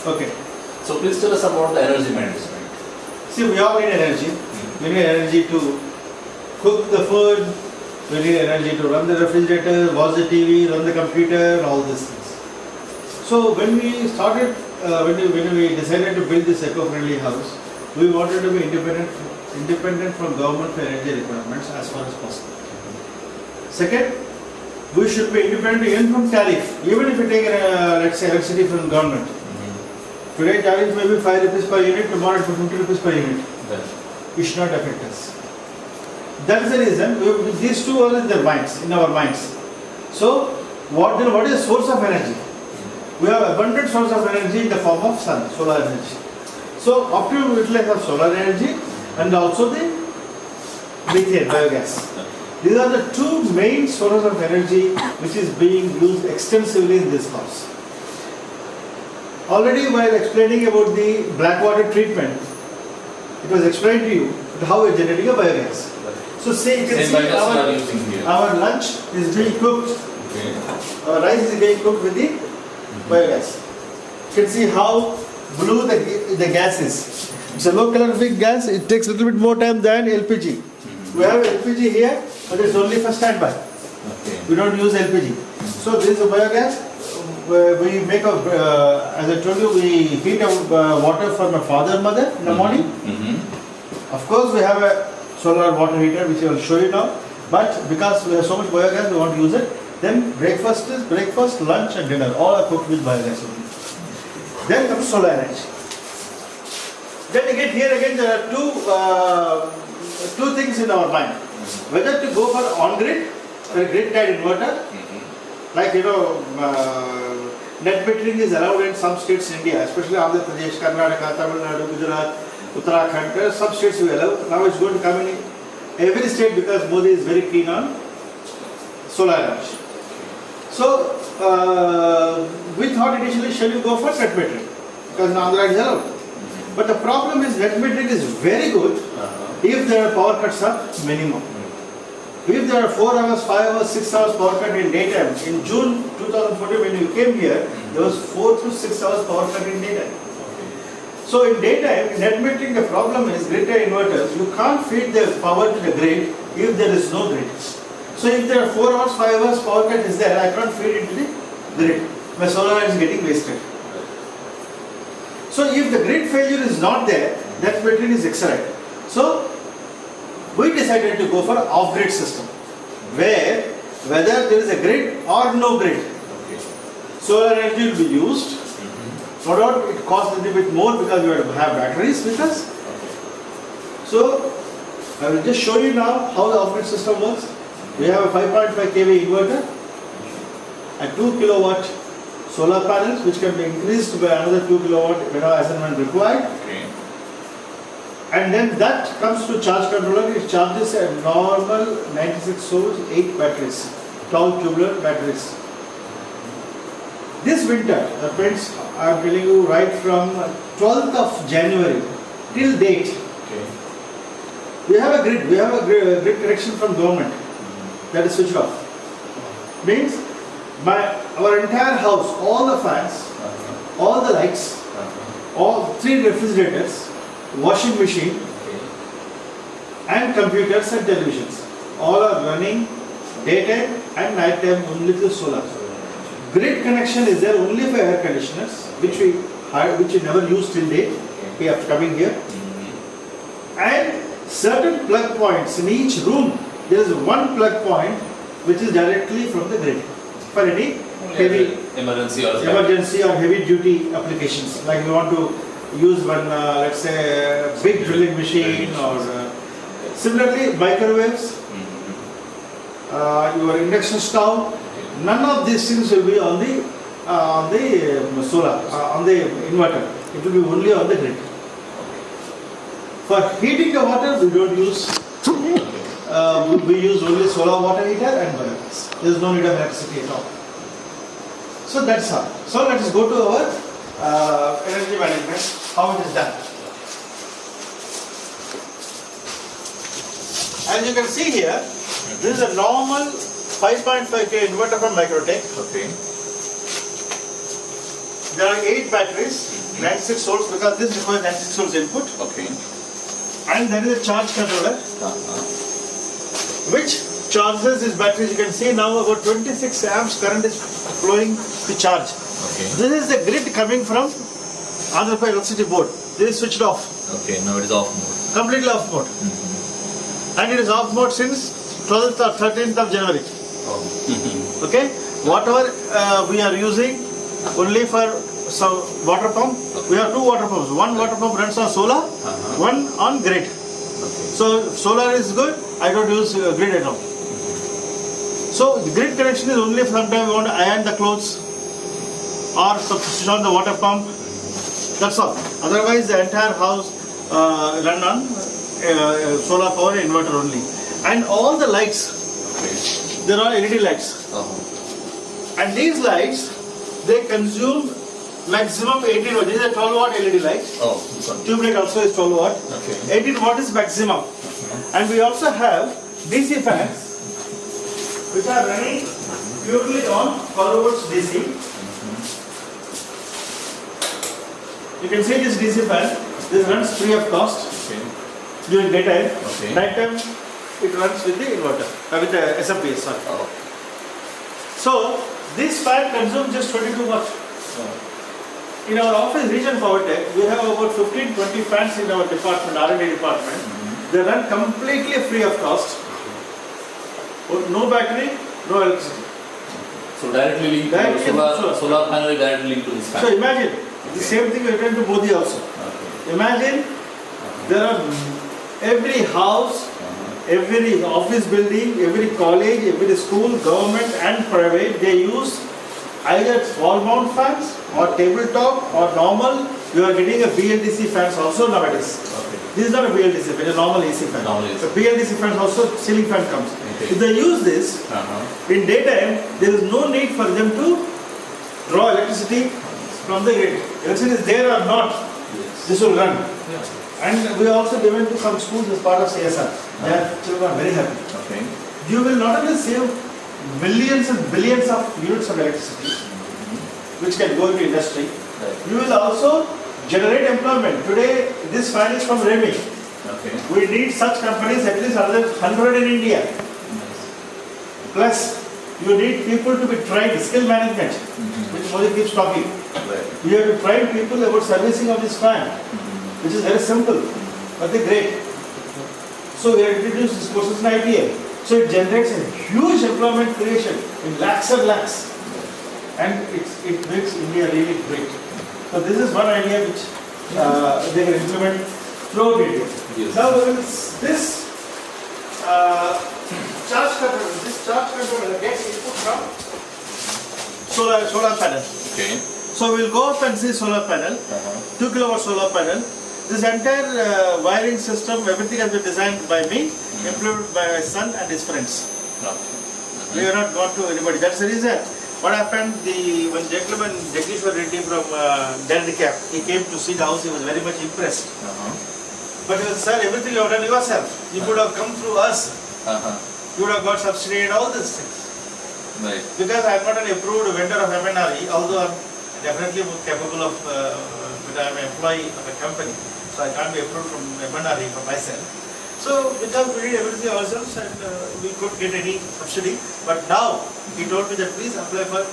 Okay. So please tell us about the energy management. See, we all need energy. We need energy to cook the food. We need energy to run the refrigerator, watch the TV, run the computer, all these things. So when we started, when we decided to build this eco-friendly house, we wanted to be independent from government for energy requirements as far as possible. Second, we should be independent even from tariff. Even if we take, let's say, electricity from government. Today tariff may be 5 rupees per unit, tomorrow it will be 50 rupees per unit. It should not affect us. That is the reason these two are in their minds, in our minds. So, what is the source of energy? We have abundant source of energy in the form of sun, solar energy. So, optimum utilize of solar energy and also the methane, biogas. These are the two main sources of energy which is being used extensively in this house. Already while explaining about the black water treatment, it was explained to you how we are generating a biogas. So say you can see our lunch is being cooked, our rice is being cooked with the biogas. You can see how blue the gas is. It's a low calorific gas, it takes a little bit more time than LPG. We have LPG here, but it's only for standby. We don't use LPG. So this is a biogas. We make as I told you, we heat up water for my father and mother in the morning. Of course, we have a solar water heater which I will show you now. But because we have so much biogas, we want to use it. Then breakfast, lunch and dinner, all are cooked with biogas only. Then comes solar energy. Then again, here again there are two things in our mind. Whether to go for on-grid, for a grid-tied inverter, like net metering is allowed in some states in India, especially Andhra Pradesh, Karnataka, Tamil Nadu, Gujarat, Uttarakhand. Some states we allow. Now it's going to come in every state because Modi is very keen on solar energy. So we thought initially, shall you go for net metering? Because in Andhra it is allowed. But the problem is net metering is very good if there are power cuts are minimum. If there are 4 hours, 5 hours, 6 hours power cut in daytime, in June 2014 when you came here, there was 4 to 6 hours power cut in daytime. So in daytime, in net metering the problem is grid-tied inverters, you can't feed the power to the grid if there is no grid. So if there are 4 hours, 5 hours power cut is there, I can't feed it to the grid. My solar is getting wasted. So if the grid failure is not there, net metering is excellent. So we decided to go for an off-grid system, where whether there is a grid or no grid, solar energy will be used. No doubt it costs a little bit more because we have to have batteries with us. So I will just show you now how the off-grid system works. We have a 5.5 kV inverter and 2 kilowatt solar panels which can be increased by another 2 kilowatt as and when required. And then that comes to charge controller. It charges a normal 96 volts, 8 batteries, tall tubular batteries. This winter, friends, I am telling you right from 12th of January till date, we have a grid connection from government that is switched off. Means our entire house, all the fans, all the lights, all 3 refrigerators, washing machine and computers and televisions all are running daytime and night time only through solar. Grid connection is there only for air conditioners which we never used till date after coming here, and certain plug points in each room. There is one plug point which is directly from the grid for any heavy emergency or heavy duty applications, like we want to use one, let's say, big drilling machine, or similarly microwaves, your induction stove. None of these things will be on the solar, on the inverter. It will be only on the grid. For heating the water, we don't use. We use only solar water heater and biogas. There is no need of electricity at all. So that's how. So let us go to our energy management. How it is done. As you can see here, this is a normal 5.5 kV inverter from Microtech. there are 8 batteries, 96 volts, because this requires 96 volts input. Okay. And there is a charge controller, which charges this battery. You can see now about 26 amps current is flowing to charge. Okay. This is the grid coming from Andhra Pradesh electricity board. This is switched off. Okay, now it is off mode. Completely off mode. And it is off mode since 12th or 13th of January. Oh. Okay? Whatever we are using only for some water pump. We have 2 water pumps. One water pump runs on solar, one on grid. So solar is good. I don't use grid at all. So the grid connection is only if sometime we want to iron the clothes or switch on the water pump. That's all. Otherwise, the entire house run on solar power inverter only. And all the lights, there are LED lights. And these lights, they consume maximum 18 watt. This is a 12 watt LED light. Oh, Tube light also is 12 watt. Okay. 18 watt is maximum. And we also have DC fans, which are running purely on 12 volts DC. You can see this DC fan. This runs free of cost during daytime. Nighttime, it runs with the inverter, with the SMP. Sorry. So this fan consumes just 22 watts. In our office, Region Power Tech, we have about 15-20 fans in our department, R&D department. They run completely free of cost. No battery, no electricity. So directly linked to solar panel is directly linked to this fan. So imagine, the same thing we return to Bodhi also. Imagine, there are every house, every office building, every college, every school, government and private, they use either wall mount fans or tabletop or normal. You are getting a BLDC fans also nowadays. This is not a BLDC fan, it's a normal AC fan. The BLDC fans also ceiling fan comes. If they use this, in daytime, there is no need for them to draw electricity from the grid. Electricity is there or not, this will run. And we are also given to some schools as part of CSR. Their children are very happy. You will not only save millions and billions of units of electricity, which can go into industry, you will also generate employment. Today, this fan is from Remi. We need such companies, at least another 100 in India. Plus, you need people to be trained, skill management, which Modi keeps talking. You have to train people about servicing of this fan, which is very simple, but they're great. So we have introduced this courses in ITM. So it generates a huge employment creation in lakhs and lakhs. And it makes India really great. So this is one idea which they can implement throughout India. Now this charge controller gets input from solar panel. So we'll go up and see solar panel, 2 kilowatt solar panel. This entire wiring system, everything has been designed by me, implemented by my son and his friends. We have not gone to anybody. That's the reason. What happened, one gentleman, Jagdishwar Reddy from Delhi, he came to see the house, he was very much impressed. But he said, sir, everything you have done yourself. You could have come through us. You would have got subsidy and all these things. Because I am not an approved vendor of MNRE, although I am definitely capable of, but I am an employee of a company. So I can't be approved from MNRE for myself. So because we did everything ourselves and we could get any subsidy. But now he told me that please apply for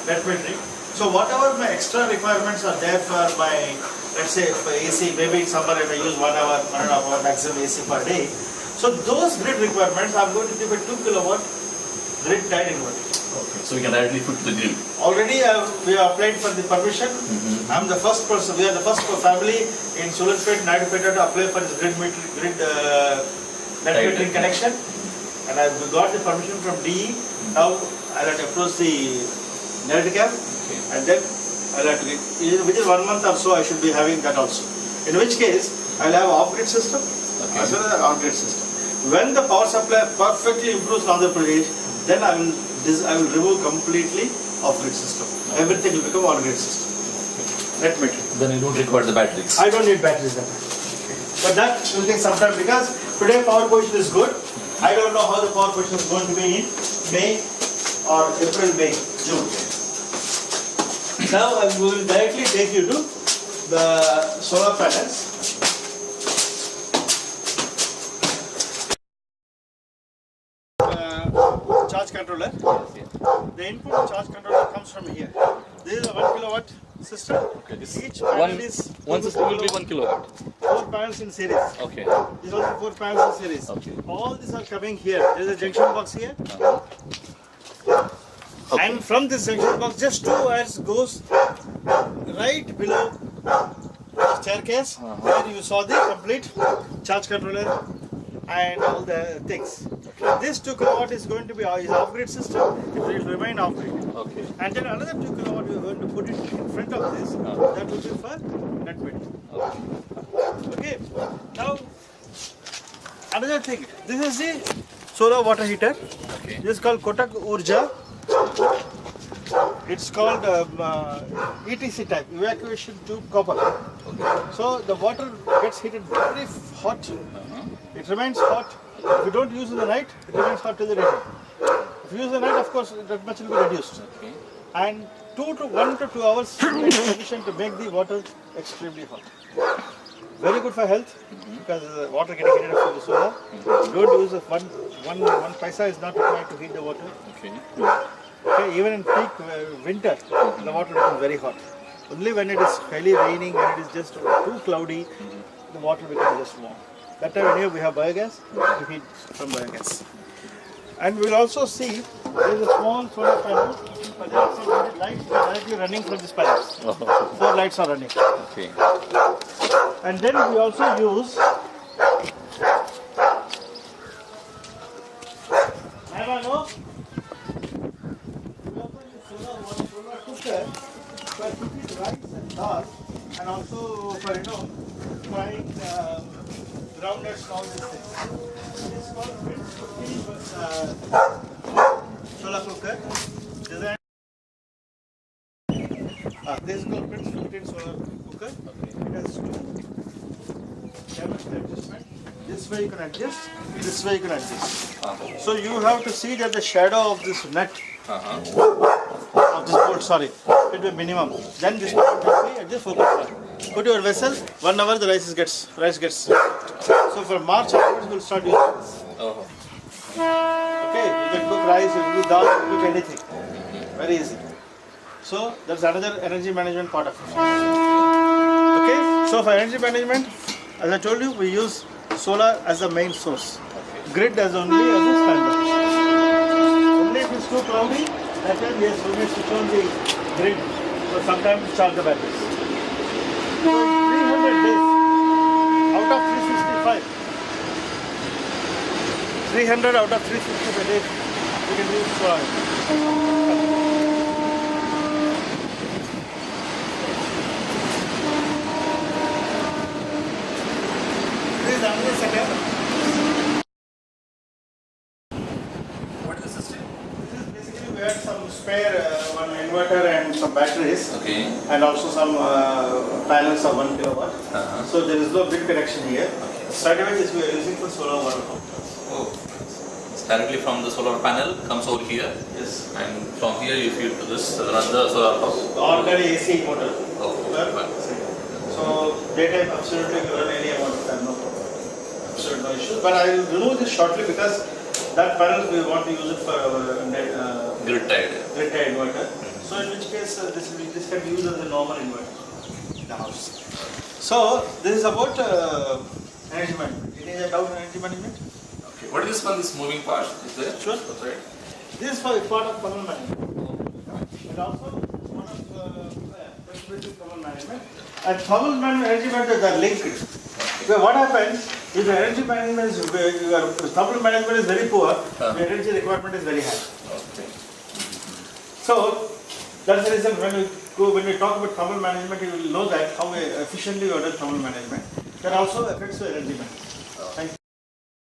net metering. So whatever my extra requirements are there for my, let's say for AC, maybe in summer if I use 1 hour, 1.5 hour maximum AC per day. So those grid requirements I'm going to give a 2 kilowatt grid tied inverter. So we can directly put to the grid. Already we have applied for the permission. I'm the first person, we are the first family in Sulanpet, Naidupeta to apply for this net metering connection. And we got the permission from DE. Now I'll have to approach the Naidupeta and then I'll have to get, within 1 month or so I should be having that also. In which case I'll have off-grid system as well as an on-grid system. When the power supply perfectly improves on Andhra Pradesh, then I will remove completely off-grid system. Everything will become on-grid system. Net metering. Then you don't require the batteries. I don't need batteries then. But that will take some time because today power position is good. I don't know how the power position is going to be in May or April, May, June. Now I will directly take you to the solar panels. Charge controller. The input of charge controller comes from here. This is a 1 kilowatt system. Okay, this Each panel is one system will be 1 kilowatt. 4 panels in series. Okay. These are the 4 panels in series. Okay. All these are coming here. There is a junction box here. Okay. And from this junction box, just 2 wires goes right below the staircase, where you saw the complete charge controller and all the things. This 2 kilowatt is going to be is off-grid system. It will remain off-grid. Okay. And then another 2 kilowatt we are going to put it in front of this. That will be for net wind. Okay. Now another thing. This is the solar water heater. Okay. This is called Kotak Urja. It's called ETC type, evacuation tube copper. Okay. So the water gets heated very hot. It remains hot. If you don't use in the night, it remains hot till the day. If you use in the night, of course, that much will be reduced. Okay. And 1 to 2 hours is sufficient to make the water extremely hot. Very good for health because the water getting heated up from the solar. Don't use one paisa is not required to heat the water. Okay. Okay, even in peak winter, the water becomes very hot. Only when it is highly raining, when it is just too cloudy, the water becomes just warm. That time here we have biogas, we heat from biogas. And we will also see there is a small solar panel, but there are some lights directly running from this panel. 4 lights are running. Okay. And then we also use solar cooker for cooking rice and dal, and also for frying groundnuts and all these things. This is called Prince 15 solar cooker. This is called Prince 15 solar cooker. It has 2 adjustment. This way you can adjust, this way you can adjust. So you have to see that the shadow of this nut, of this bolt, it will be minimum. Then this will be at the focus point. Put your vessel, 1 hour the rice gets. So for March onwards we will start using this. Okay, you can cook rice, you can cook dal, you can cook anything. Very easy. So that's another energy management part of it. Okay, so for energy management, as I told you, we use solar as the main source. Grid as only as a standard. Only if it's too cloudy, that time yes, we may switch on the grid for sometimes to charge the batteries. So 300 days out of 365. 300 out of 365 days we can use solar. Another setup. What is the system? This is basically we had some spare one inverter and some batteries. Okay. And also some panels of 1 kilowatt. So there is no grid connection here. The starting this we are using for solar water pump. Oh. It's directly from the solar panel comes over here. Yes. And from here you feed to this run the solar pump. Ordinary AC motor. Oh. So daytime absolutely you can run any amount of time, no problem. Absolutely no issue. But I will remove this shortly because that panel we want to use it for our Grid tied inverter. So in which case this can be used as a normal inverter in the house. So this is about energy management. Any other doubt on energy management? Okay. What is this one? This moving part? Is there? Sure. That's right. This is part of thermal management. And also one of thermal management. And thermal management, energy management are linked. So what happens if the energy management is your thermal management is very poor, the energy requirement is very high. Okay. So that's the reason when we talk about thermal management, you will know that how efficiently you have done thermal management. That also affects the energy management. Thank you.